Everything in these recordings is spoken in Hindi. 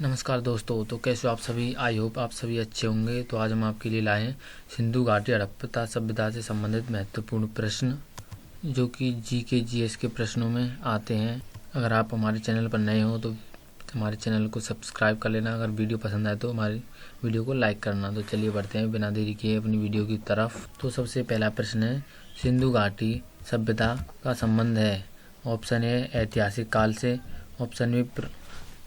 नमस्कार दोस्तों। तो कैसे हो आप सभी। आई होप आप सभी अच्छे होंगे। तो आज हम आपके लिए लाए हैं सिंधु घाटी हड़प्पा सभ्यता से संबंधित महत्वपूर्ण प्रश्न जो कि GK/GS के प्रश्नों में आते हैं। अगर आप हमारे चैनल पर नए हो तो हमारे चैनल को सब्सक्राइब कर लेना। अगर वीडियो पसंद आए तो हमारी वीडियो को लाइक करना। तो चलिए बढ़ते हैं बिना देरी किए अपनी वीडियो की तरफ। तो सबसे पहला प्रश्न है, सिंधु घाटी सभ्यता का संबंध है। ऑप्शन ए ऐतिहासिक काल से, ऑप्शन बी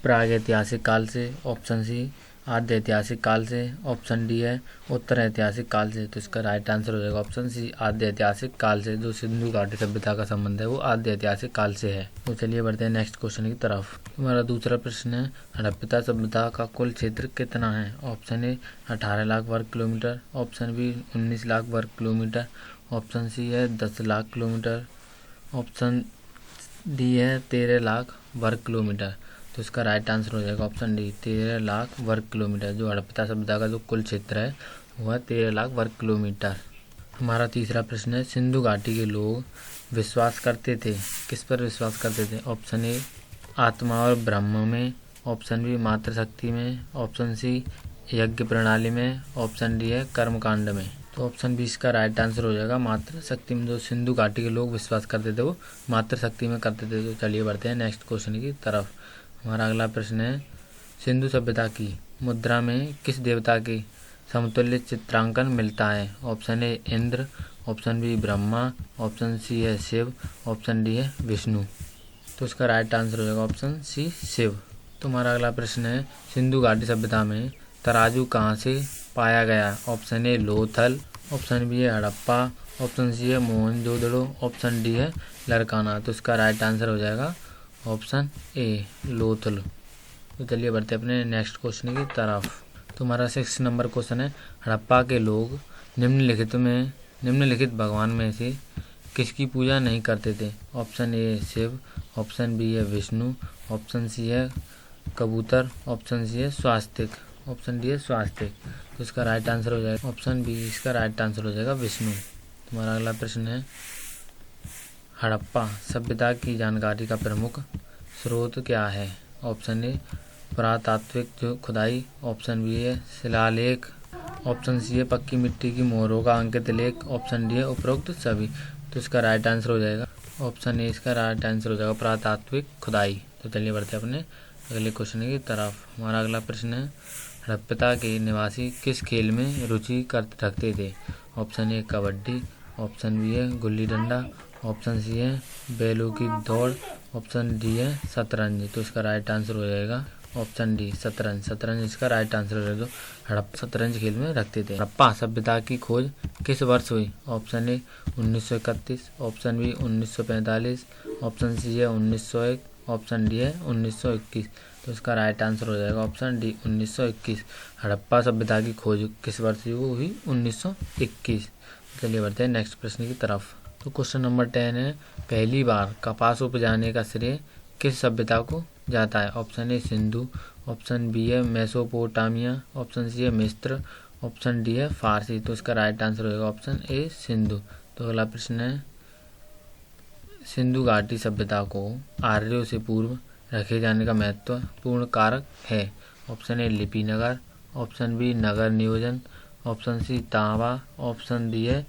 प्राग ऐतिहासिक काल से, ऑप्शन सी आद्य ऐतिहासिक काल से, ऑप्शन डी है उत्तर ऐतिहासिक काल से। तो इसका राइट आंसर हो जाएगा ऑप्शन सी आद्य ऐतिहासिक काल से। जो सिंधु घाटी सभ्यता का संबंध है वो आद्य ऐतिहासिक काल से है। तो चलिए बढ़ते हैं नेक्स्ट क्वेश्चन की तरफ। हमारा दूसरा प्रश्न है, हड़प्पा सभ्यता का कुल क्षेत्र कितना है। ऑप्शन ए 18 लाख वर्ग किलोमीटर, ऑप्शन बी 19 लाख वर्ग किलोमीटर, ऑप्शन सी है 10 लाख किलोमीटर, ऑप्शन डी है 13 लाख वर्ग किलोमीटर। तो इसका राइट आंसर हो जाएगा ऑप्शन डी 13 लाख वर्ग किलोमीटर। जो हड़प्पा सभ्यता का जो कुल क्षेत्र है वह 13 लाख वर्ग किलोमीटर। हमारा तीसरा प्रश्न है, सिंधु घाटी के लोग विश्वास करते थे, किस पर विश्वास करते थे। ऑप्शन ए आत्मा और ब्रह्म में, ऑप्शन बी मातृशक्ति में, ऑप्शन सी यज्ञ प्रणाली में, ऑप्शन डी है कर्मकांड में। तो ऑप्शन बी इसका राइट आंसर हो जाएगा मातृशक्ति में। जो सिंधु घाटी के लोग विश्वास करते थे वो मातृशक्ति में करते थे। तो चलिए बढ़ते हैं नेक्स्ट क्वेश्चन की तरफ। हमारा अगला प्रश्न है, सिंधु सभ्यता की मुद्रा में किस देवता की समतुल्य चित्रांकन मिलता है। Option A Indra, option B Brahma, option C है शिव, ऑप्शन डी है विष्णु। तो इसका राइट आंसर हो जाएगा ऑप्शन सी शिव। तो हमारा अगला प्रश्न है, सिंधु घाटी सभ्यता में तराजू कहाँ से पाया गया। Option A Lothal, option B है हड़प्पा, ऑप्शन सी है मोहनजोदड़ो, ऑप्शन डी है लरकाना। तो इसका राइट आंसर हो जाएगा ऑप्शन ए लोथल। तो चलिए बढ़ते अपने नेक्स्ट क्वेश्चन की तरफ। तो हमारा 6 नंबर क्वेश्चन है, हड़प्पा के लोग निम्नलिखित भगवान में से किसकी पूजा नहीं करते थे। Option A Shiva, option B है विष्णु, ऑप्शन सी है कबूतर, ऑप्शन सी है स्वास्तिक, ऑप्शन डी है स्वास्तिक। तो इसका राइट आंसर हो जाएगा ऑप्शन बी, इसका राइट आंसर हो जाएगा विष्णु। तुम्हारा अगला प्रश्न है, हड़प्पा सभ्यता की जानकारी का प्रमुख स्रोत क्या है। ऑप्शन ए पुरातात्विक जो खुदाई, ऑप्शन बी है शिलालेख, ऑप्शन सी है पक्की मिट्टी की मोहरों का अंकित लेख, ऑप्शन डी है उपरोक्त सभी। तो इसका राइट आंसर हो जाएगा ऑप्शन ए, इसका राइट आंसर हो जाएगा पुरातात्विक खुदाई। तो चलिए बढ़ते हैं अपने अगले क्वेश्चन की तरफ। हमारा अगला प्रश्न है, हड़प्पा के निवासी किस खेल में रुचि रखते थे। Option A kabaddi, option B है गुल्ली डंडा, ऑप्शन सी है बैलों की दौड़, ऑप्शन डी है शतरंज। तो इसका राइट आंसर हो जाएगा ऑप्शन डी शतरंज। शतरंज इसका राइट आंसर हो जाएगा। हड़प्पा शतरंज खेल में रखते थे। हड़प्पा सभ्यता की खोज किस वर्ष हुई। Option A 1931, option B 1945, option C है 1901, ऑप्शन डी है 1921। तो इसका राइट आंसर हो जाएगा ऑप्शन डी 1921। हड़प्पा सभ्यता की खोज किस वर्ष हुई 1921। चलिए बढ़ते हैं नेक्स्ट प्रश्न की तरफ। तो क्वेश्चन नंबर 10 है, पहली बार कपास उपजाने का श्रेय किस सभ्यता को जाता है। Option A Sindhu, option B है मेसोपोटामिया, ऑप्शन सी है मिस्र, ऑप्शन डी है फारसी। तो इसका राइट आंसर होगा ऑप्शन ए सिंधु। तो अगला प्रश्न है, सिंधु घाटी सभ्यता को आर्यों से पूर्व रखे जाने का महत्वपूर्ण कारक है। ऑप्शन ए लिपि नगर, ऑप्शन बी नगर नियोजन, ऑप्शन सी तांबा, ऑप्शन डी है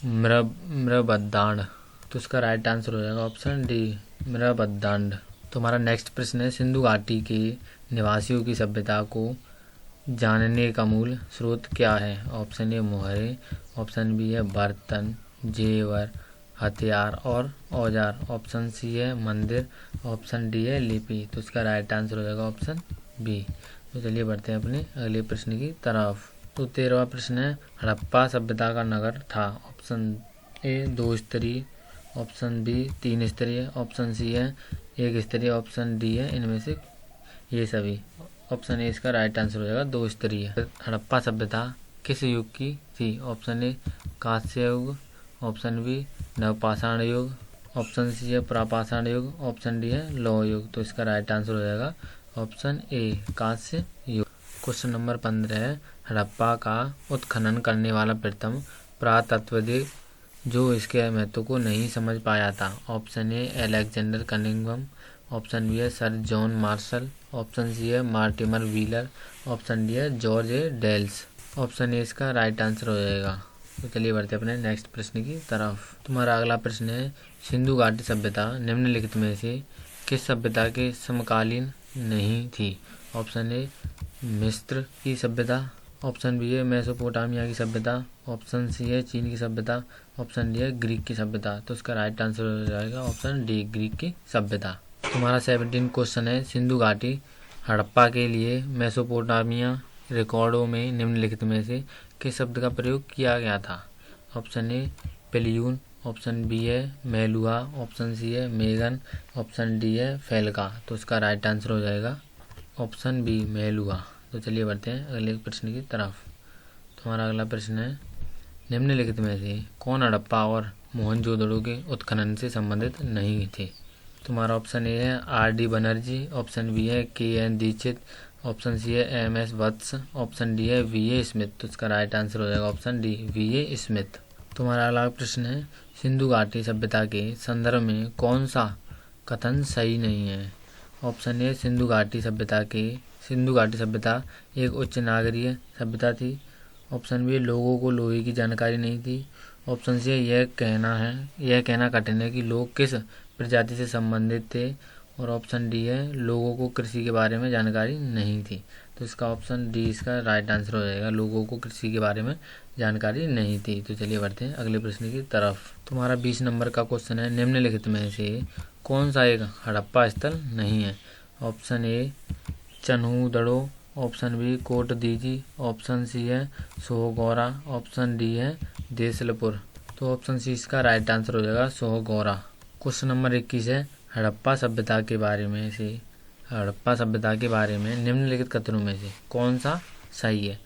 मृबद्धांड। तो इसका राइट आंसर हो जाएगा ऑप्शन डी मृबद्धांड। तो हमारा नेक्स्ट प्रश्न है, सिंधु घाटी के निवासियों की सभ्यता को जानने का मूल स्रोत क्या है। ऑप्शन ए मुहरे, ऑप्शन बी है बर्तन, जेवर, हथियार और औजार, ऑप्शन सी है मंदिर, ऑप्शन डी है लिपि। तो इसका राइट आंसर हो जाएगा ऑप्शन बी। तो चलिए बढ़ते हैं अपने अगले प्रश्न की तरफ। तो 13वां प्रश्न है, हड़प्पा सभ्यता का नगर था। ऑप्शन ए 2 स्तरीय, ऑप्शन बी 3 स्तरीय, ऑप्शन सी है 1 स्तरीय, ऑप्शन डी है इनमें से ये सभी। ऑप्शन ए इसका राइट आंसर हो जाएगा 2 स्तरीय। हड़प्पा सभ्यता किस युग की थी। ऑप्शन ए कांस्य युग, ऑप्शन बी नवपाषाण युग, ऑप्शन सी है प्रापाषाण युग, ऑप्शन डी है लौह युग। तो इसका राइट आंसर हो जाएगा ऑप्शन ए कांस्य युग। क्वेश्चन नंबर 15 है, हड़प्पा का उत्खनन करने वाला प्रथम पुरातत्वविद जो इसके महत्व को नहीं समझ पाया था। Option A Alexander Cunningham, option B है sir John Marshall, option C है मार्टिमर व्हीलर, ऑप्शन डी है George A Dales. Option A इसका राइट आंसर हो जाएगा। तो चलिए बढ़ते अपने नेक्स्ट प्रश्न की तरफ। तुम्हारा अगला प्रश्न है सिंधु घाटी सभ्यता निम्नलिखित में से किस सभ्यता के समकालीन नहीं थी। ऑप्शन ए मिस्र की सभ्यता, ऑप्शन बी है मेसोपोटामिया की सभ्यता, ऑप्शन सी है चीन की सभ्यता, ऑप्शन डी है ग्रीक की सभ्यता। तो इसका राइट आंसर हो जाएगा ऑप्शन डी ग्रीक की सभ्यता। तुम्हारा 17 क्वेश्चन है सिंधु घाटी हड़प्पा के लिए मेसोपोटामिया रिकॉर्डों में निम्नलिखित में से किस शब्द का प्रयोग किया गया था। ऑप्शन ए पेलियून, ऑप्शन बी है मेलुआ, ऑप्शन सी है मेगन, ऑप्शन डी है फेलका। तो इसका राइट आंसर हो जाएगा ऑप्शन बी मेलुआ। तो चलिए बढ़ते हैं अगले प्रश्न की तरफ। तुम्हारा अगला प्रश्न है निम्नलिखित में से कौन हड़प्पा और मोहनजोदड़ो के उत्खनन से संबंधित नहीं थे। तुम्हारा ऑप्शन ए है R D Banerjee, option B है K N Dikshit, option C है M S Vats, option D है वी ए स्मिथ। तो इसका राइट आंसर हो जाएगा option D V A Smith. तुम्हारा अगला प्रश्न है सिंधु घाटी सभ्यता के संदर्भ में कौन सा कथन सही नहीं है। ऑप्शन ए सिंधु घाटी सभ्यता एक उच्च नागरीय सभ्यता थी, ऑप्शन बी लोगों को लोहे की जानकारी नहीं थी, ऑप्शन सी यह कहना कठिन है कि लोग किस प्रजाति से संबंधित थे, और ऑप्शन डी है लोगों को कृषि के बारे में जानकारी नहीं थी। तो इसका ऑप्शन डी इसका राइट आंसर हो जाएगा, लोगों को कृषि के बारे में जानकारी नहीं थी। तो चलिए बढ़ते हैं अगले प्रश्न की तरफ। तुम्हारा 20 नंबर का क्वेश्चन है निम्नलिखित में से कौन सा एक हड़प्पा स्थल नहीं है। Option A Chanhudaro, option B Kot Diji, option C है सोहगौरा, ऑप्शन डी है देसलपुर। तो ऑप्शन सी इसका राइट आंसर हो जाएगा सोहगौरा। क्वेश्चन नंबर 21 है हड़प्पा सभ्यता के बारे में निम्नलिखित कथनों में से कौन सा सही है।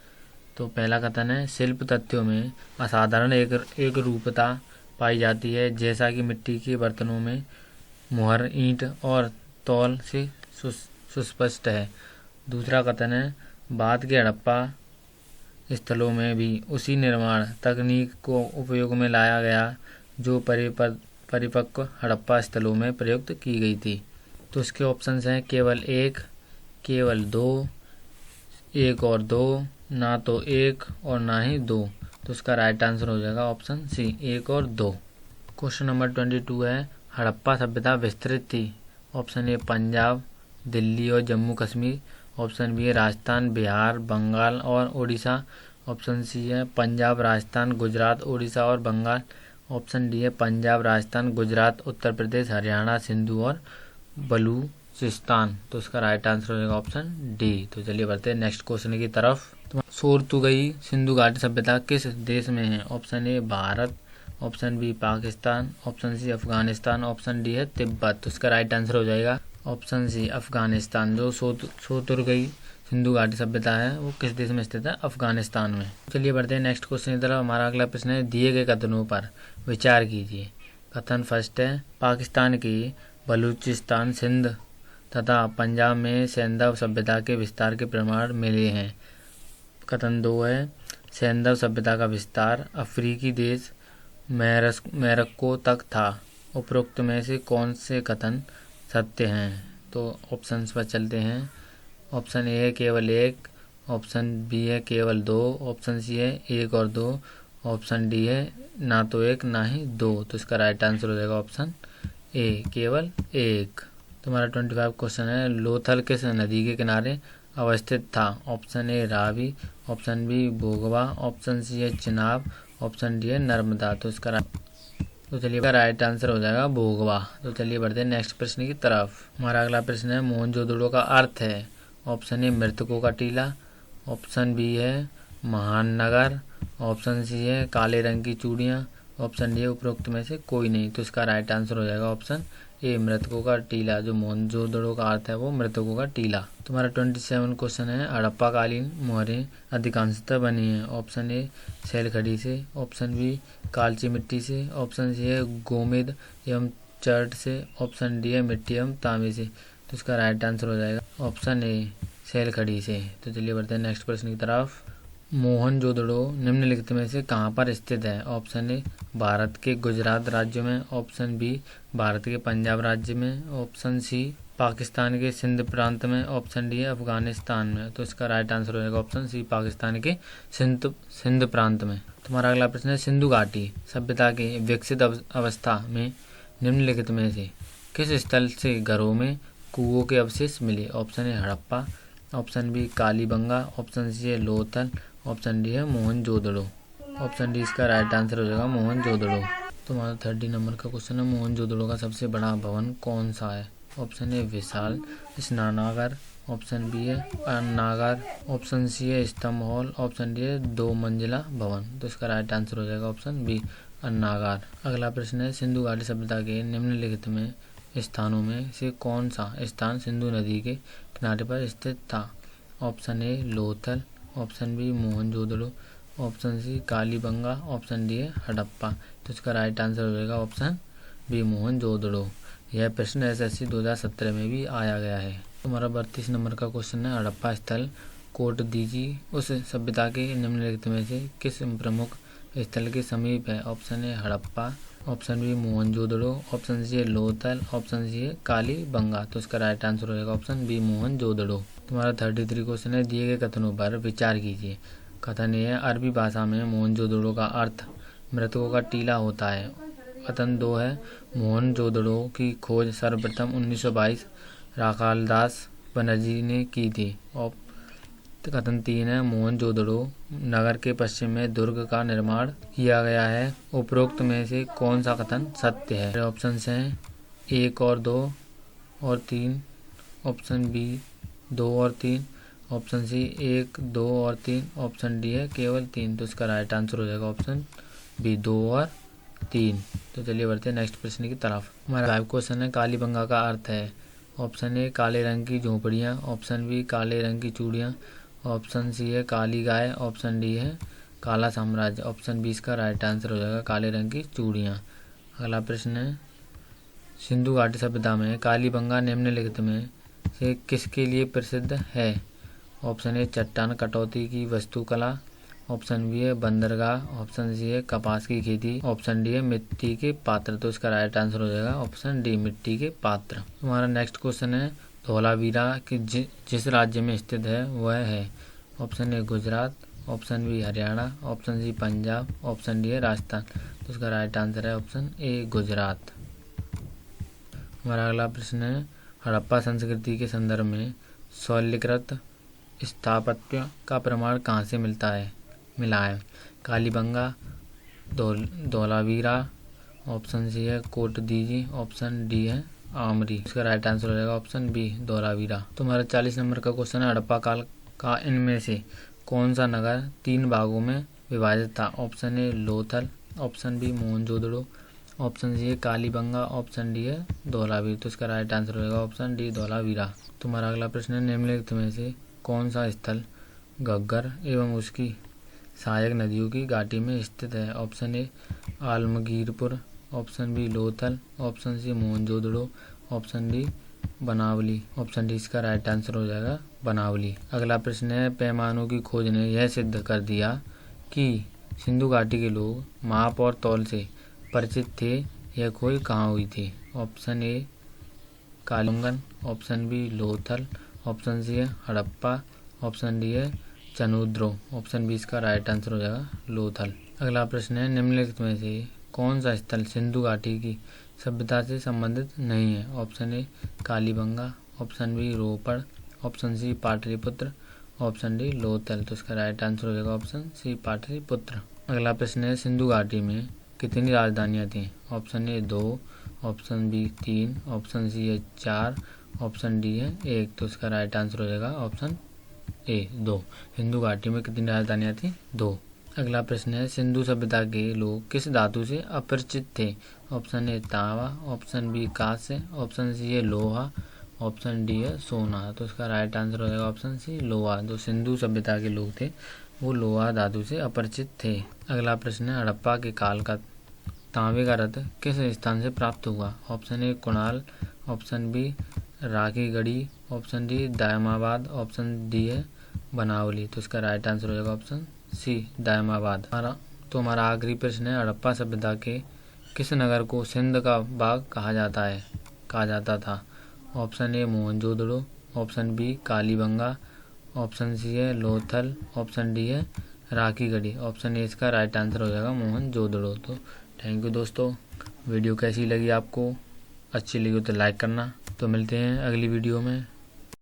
तो पहला कथन है शिल्प तथ्यों में असाधारण एक रूपता पाई जाती है, जैसा कि मिट्टी के बर्तनों में मुहर, ईंट और तौल से सुस्पष्ट है। दूसरा कथन है बाद के हड़प्पा स्थलों में भी उसी निर्माण तकनीक को उपयोग में लाया गया जो परिपक्व हड़प्पा स्थलों में प्रयुक्त की गई थी। तो इसके ऑप्शंस हैं केवल एक, केवल दो, एक और दो, ना तो एक और ना ही दो। तो इसका राइट आंसर हो जाएगा ऑप्शन सी एक और दो। क्वेश्चन नंबर 22 है हड़प्पा सभ्यता विस्तृत थी। ऑप्शन ए पंजाब, दिल्ली और जम्मू कश्मीर, ऑप्शन बी है राजस्थान, बिहार, बंगाल और उड़ीसा, ऑप्शन सी है पंजाब, राजस्थान, गुजरात, उड़ीसा और बंगाल, ऑप्शन डी है पंजाब, राजस्थान, गुजरात, उत्तर प्रदेश, हरियाणा, सिंधु और बलूचिस्तान। तो इसका राइट आंसर हो जाएगा ऑप्शन डी। तो चलिए बढ़ते हैं नेक्स्ट क्वेश्चन की तरफ। सोरतुगई सिंधु घाटी सभ्यता किस देश में है। Option A Bharat, option B Pakistan, option C Afghanistan, option D है तिब्बत। तो इसका राइट आंसर हो जाएगा ऑप्शन सी अफगानिस्तान। जो सोरतुगई सिंधु घाटी सभ्यता है वो किस देश में स्थित है, अफगानिस्तान में। चलिए बढ़ते हैं नेक्स्ट क्वेश्चन की तरफ। हमारा अगला प्रश्न है दिए गए कथनों पर विचार कीजिए। कथन फर्स्ट है पाकिस्तान की बलूचिस्तान, सिंध तथा पंजाब में सैंधव सभ्यता के विस्तार के प्रमाण मिले हैं। कथन 2 है सैंधव सभ्यता का विस्तार अफ्रीकी देश मोरक्को तक था। उपरोक्त में से कौन से कथन सत्य हैं। तो ऑप्शंस पर चलते हैं। ऑप्शन ए है केवल एक, ऑप्शन बी है केवल दो, ऑप्शन सी है एक और दो, ऑप्शन डी है ना तो एक ना ही दो। तो इसका राइट आंसर हो जाएगा ऑप्शन ए केवल एक। तुम्हारा 25 क्वेश्चन है लोथल किस नदी के किनारे अवस्थित था। Option A Ravi, option B Bhogava, option C है चिनाब, ऑप्शन डी है नर्मदा। तो चलिए राइट आंसर हो जाएगा भोगवा। तो चलिए बढ़ते हैं नेक्स्ट प्रश्न की तरफ। हमारा अगला प्रश्न है मोहनजोदड़ो का अर्थ है। ऑप्शन ए मृतकों का टीला, ऑप्शन बी है महान नगर, ऑप्शन सी है काले रंग की चूड़ियाँ, ऑप्शन डी है उपरोक्त में से कोई नहीं। तो इसका राइट आंसर हो जाएगा ऑप्शन ए मृतकों का टीला। जो मोहनजोदड़ो का अर्थ है वो मृतकों का टीला। तुम्हारा 27 क्वेश्चन है हड़प्पा कालीन मुहरें अधिकांशतः बनी हैं। ऑप्शन ए सैलखड़ी से, ऑप्शन बी कालची मिट्टी से, ऑप्शन सी है गोमेद एवं चर्ट से, ऑप्शन डी है मिट्टी एवं तांबे से। तो इसका राइट आंसर हो जाएगा ऑप्शन ए सैलखड़ी से। तो चलिए बढ़ते हैं नेक्स्ट प्रश्न की तरफ। मोहनजोदड़ो निम्नलिखित में से कहाँ पर स्थित है? ऑप्शन ए भारत के गुजरात राज्य में, ऑप्शन बी भारत के पंजाब राज्य में, ऑप्शन सी पाकिस्तान के सिंध प्रांत में, ऑप्शन डी है अफगानिस्तान में। तो इसका राइट आंसर हो जाएगा ऑप्शन सी पाकिस्तान के सिंध प्रांत में। तुम्हारा अगला प्रश्न है सिंधु घाटी सभ्यता के विकसित अवस्था में निम्नलिखित में से किस स्थल से घरों में कुओं के अवशेष मिले? Option A Harappa, option B Kalibanga, option C है लोथल, ऑप्शन डी है मोहनजोदड़ो। ऑप्शन डी इसका राइट आंसर हो जाएगा मोहनजोदड़ो। तुम्हारा 30 नंबर का क्वेश्चन है मोहनजोदड़ो का सबसे बड़ा भवन कौन सा है? ऑप्शन ए विशाल स्नानागार, ऑप्शन बी है अन्नागार, ऑप्शन सी है स्तंभ हॉल, ऑप्शन डी है 2 मंजिला भवन। तो इसका राइट आंसर हो जाएगा ऑप्शन बी अन्नागार। अगला प्रश्न है सिंधु घाटी सभ्यता के निम्नलिखित में स्थानों में से कौन सा स्थान सिंधु नदी के किनारे पर स्थित था? Option A Lothal, option B Mohenjodaro, option C Kalibanga, option D है हड़प्पा। तो इसका राइट आंसर हो जाएगा ऑप्शन बी मोहनजोदड़ो। यह प्रश्न एसएससी 2017 में भी आया गया है। तुम्हारा 32 नंबर का क्वेश्चन है हड़प्पा स्थल कोट दीजिए उस सभ्यता के निम्नलिखित में से किस प्रमुख स्थल के समीप है? Option A Harappa, option B Mohenjodaro, option C है लोथल, ऑप्शन सी है कालीबंगा। तो इसका राइट आंसर हो जाएगा ऑप्शन बी मोहनजोदड़ो। तुम्हारा 33 क्वेश्चन है दिए गए कथनों पर विचार कीजिए। कथन ये है अरबी भाषा में मोहनजोदड़ो का अर्थ मृतकों का टीला होता है। कथन 2 है मोहनजोदड़ो की खोज सर्वप्रथम 1922 राखालदास बनर्जी ने की थी। और कथन 3 है मोहनजोदड़ो नगर के पश्चिम में दुर्ग का निर्माण किया गया है। उपरोक्त में से कौन सा कथन सत्य है? ऑप्शन हैं 1 और 2 और 3, ऑप्शन बी 2 और 3, ऑप्शन सी 1, 2 और 3, ऑप्शन डी है केवल 3। तो इसका राइट आंसर हो जाएगा ऑप्शन बी 2 और 3। तो चलिए बढ़ते हैं नेक्स्ट प्रश्न की तरफ। हमारा 5 क्वेश्चन है कालीबंगा का अर्थ है। ऑप्शन ए काले रंग की झोपड़ियाँ, ऑप्शन बी काले रंग की चूड़ियाँ, ऑप्शन सी है काली गाय, ऑप्शन डी है काला साम्राज्य। ऑप्शन बी इसका राइट आंसर हो जाएगा काले रंग की चूड़ियाँ। अगला प्रश्न है सिंधु घाटी सभ्यता में कालीबंगा निम्नलिखित में से किसके लिए प्रसिद्ध है? ऑप्शन ए चट्टान कटौती की वास्तुकला, ऑप्शन बी है बंदरगाह, ऑप्शन सी है कपास की खेती, ऑप्शन डी है मिट्टी के पात्र। तो इसका राइट आंसर हो जाएगा ऑप्शन डी मिट्टी के पात्र। हमारा नेक्स्ट क्वेश्चन है धौलावीरा की जिस राज्य में स्थित है वह है। Option A Gujarat, option B Haryana, option C Punjab, option D है राजस्थान। तो इसका राइट आंसर है ऑप्शन ए गुजरात। हमारा अगला प्रश्न है हड़प्पा संस्कृति के संदर्भ में शैलकृत स्थापत्य का प्रमाण कहाँ से मिला है? कालीबंगा, धौलावीरा, ऑप्शन सी है कोट दीजी, ऑप्शन डी है आमरी। इसका राइट आंसर हो जाएगा ऑप्शन बी धौलावीरा। तुम्हारा 40 नंबर का क्वेश्चन है हड़प्पा काल का इनमें से कौन सा नगर 3 भागों में विभाजित था? Option A Lothal, option B Mohenjodaro, option C है कालीबंगा, ऑप्शन डी है धौलावीरा। तो इसका राइट आंसर हो जाएगा ऑप्शन डी धौलावीरा। तुम्हारा अगला प्रश्न है निम्नलिखित में से कौन सा स्थल घग्गर एवं उसकी सहायक नदियों की घाटी में स्थित है? Option A Alamgirpur, option B Lothal, option C Mohenjodaro, option D Banawali. Option D इसका राइट आंसर हो जाएगा बनावली। अगला प्रश्न है पैमानों की खोज ने यह सिद्ध कर दिया कि सिंधु घाटी के लोग माप और तौल से परिचित थे। यह खोज कहाँ हुई थी? Option A Kalibangan, option B Lothal, option C है हड़प्पा, ऑप्शन डी है चनूद्रो। ऑप्शन बी इसका राइट आंसर हो जाएगा लोथल। अगला प्रश्न है निम्नलिखित में से कौन सा स्थल सिंधु घाटी की सभ्यता से संबंधित नहीं है? Option A Kalibanga, option B Ropar, option C Pataliputra, option D Lothal. तो इसका राइट आंसर हो जाएगा ऑप्शन सी पाटलिपुत्र। अगला प्रश्न है सिंधु घाटी में कितनी राजधानियाँ थीं? Option A 2, option B 3, option C है 4, ऑप्शन डी है 1। तो इसका राइट आंसर हो जाएगा ऑप्शन ए 2। सिंधु घाटी में कितनी राजधानियाँ थी? 2। अगला प्रश्न है सिंधु सभ्यता के लोग किस धातु से अपरिचित थे? ऑप्शन ए तांबा, ऑप्शन बी कांस्य, ऑप्शन सी है लोहा, ऑप्शन डी है सोना। तो इसका राइट आंसर हो जाएगा ऑप्शन सी लोहा। जो सिंधु सभ्यता के लोग थे वो लोहा धातु से अपरिचित थे। अगला प्रश्न है हड़प्पा के काल का तांबे का रथ किस स्थान से प्राप्त हुआ? Option A Kunal, option B Rakhigarhi, option D Daimabad, option D है बनावली। तो इसका राइट आंसर हो जाएगा ऑप्शन सी दायमाबाद। हमारा आखिरी प्रश्न है, हड़प्पा सभ्यता के किस नगर को सिंध का बाग कहा जाता था? Option A Mohenjodaro, option B Kalibanga, option C है लोथल, ऑप्शन डी है राखीगढ़ी। ऑप्शन ए इसका राइट आंसर हो जाएगा मोहनजोदड़ो। तो थैंक यू दोस्तों। वीडियो कैसी लगी आपको? अच्छी लगी हो तो लाइक करना। तो मिलते हैं अगली वीडियो में।